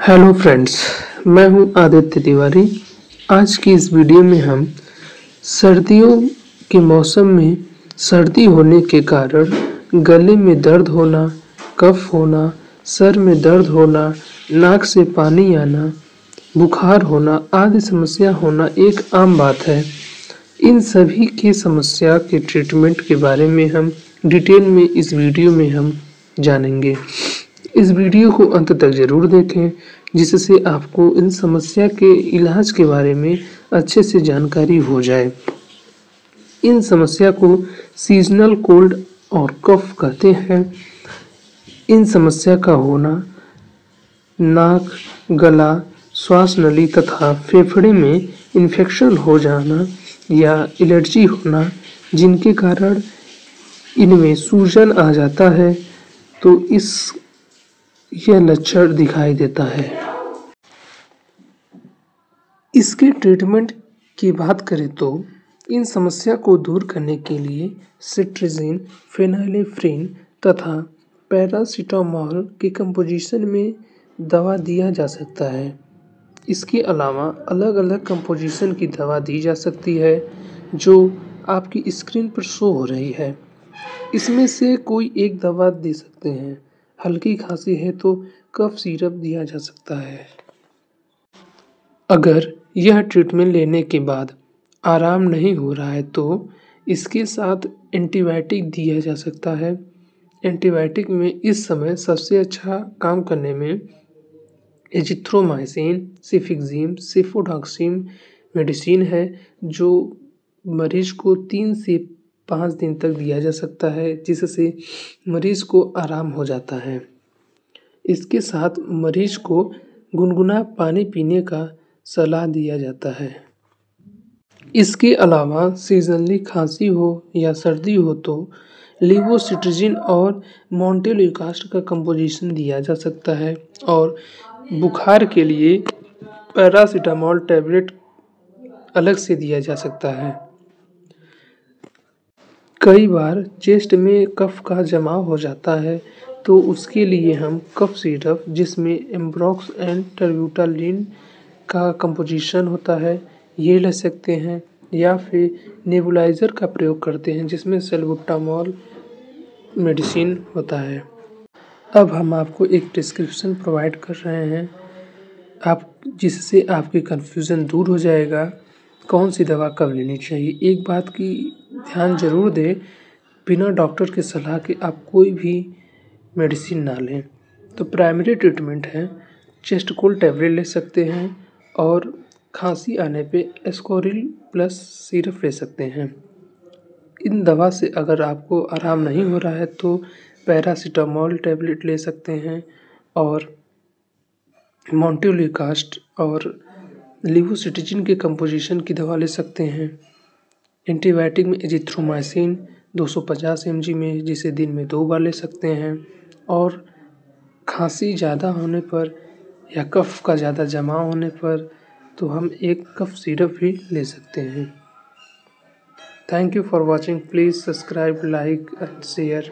Hello friends, मैं हूं आदित्य तिवारी। आज की इस वीडियो में हम सर्दियों के मौसम में सर्दी होने के कारण गले में दर्द होना, कफ होना, सर में दर्द होना, नाक से पानी आना, बुखार होना आदि समस्या होना एक आम बात है। इन सभी की समस्या के ट्रीटमेंट के बारे में हम डिटेल में इस वीडियो में हम जानेंगे। इस वीडियो को अंत तक जरूर देखें, जिससे आपको इन समस्या के इलाज के बारे में अच्छे से जानकारी हो जाए। इन समस्या को सीजनल कोल्ड और कफ कहते हैं। इन समस्या का होना नाक, गला, श्वास नली तथा फेफड़े में इन्फेक्शन हो जाना या एलर्जी होना, जिनके कारण इनमें सूजन आ जाता है, तो यह लक्षण दिखाई देता है। इसके ट्रीटमेंट की बात करें तो इन समस्या को दूर करने के लिए सिट्राजिन, फेनाइलेफ्रिन तथा पैरासीटामोल के कंपोजिशन में दवा दिया जा सकता है। इसके अलावा अलग अलग कंपोजिशन की दवा दी जा सकती है जो आपकी स्क्रीन पर शो हो रही है। इसमें से कोई एक दवा दे सकते हैं। हल्की खांसी है तो कफ सिरप दिया जा सकता है। अगर यह ट्रीटमेंट लेने के बाद आराम नहीं हो रहा है तो इसके साथ एंटीबायोटिक दिया जा सकता है। एंटीबायोटिक में इस समय सबसे अच्छा काम करने में एजिथ्रोमाइसिन, सिफिक्सिम, सिफोडॉक्सिम मेडिसिन है, जो मरीज को 3 से 5 दिन तक दिया जा सकता है, जिससे मरीज को आराम हो जाता है। इसके साथ मरीज को गुनगुना पानी पीने का सलाह दिया जाता है। इसके अलावा सीजनली खांसी हो या सर्दी हो तो लेवोसिट्राजिन और मोंटेलुकास्ट का कंपोजिशन दिया जा सकता है और बुखार के लिए पैरासीटामोल टैबलेट अलग से दिया जा सकता है। कई बार चेस्ट में कफ का जमाव हो जाता है, तो उसके लिए हम कफ सिरप जिसमें एम्ब्रॉक्स एंड टर्ब्यूटालिन का कंपोजिशन होता है, ये ले सकते हैं या फिर नेबुलाइज़र का प्रयोग करते हैं जिसमें सल्बुटामॉल मेडिसिन होता है। अब हम आपको एक डिस्क्रिप्शन प्रोवाइड कर रहे हैं, जिससे आपकी कन्फ्यूज़न दूर हो जाएगा कौन सी दवा कब लेनी चाहिए। एक बात की ध्यान जरूर दें, बिना डॉक्टर की सलाह के आप कोई भी मेडिसिन ना लें। तो प्राइमरी ट्रीटमेंट है चेस्ट कोल्ड टैबलेट ले सकते हैं और खांसी आने पे एस्कोरिल प्लस सिरप ले सकते हैं। इन दवा से अगर आपको आराम नहीं हो रहा है तो पैरासीटामोल टैबलेट ले सकते हैं और मोंटेलुकास्ट और लेवोसिट्राजिन के कंपोजिशन की दवा ले सकते हैं। एंटीबायोटिक में एजिथ्रोमाइसिन 250 mg में, जिसे दिन में 2 बार ले सकते हैं और खांसी ज़्यादा होने पर या कफ का ज़्यादा जमाव होने पर तो हम एक कफ सिरप भी ले सकते हैं। Thank you for watching. Please subscribe, like and share.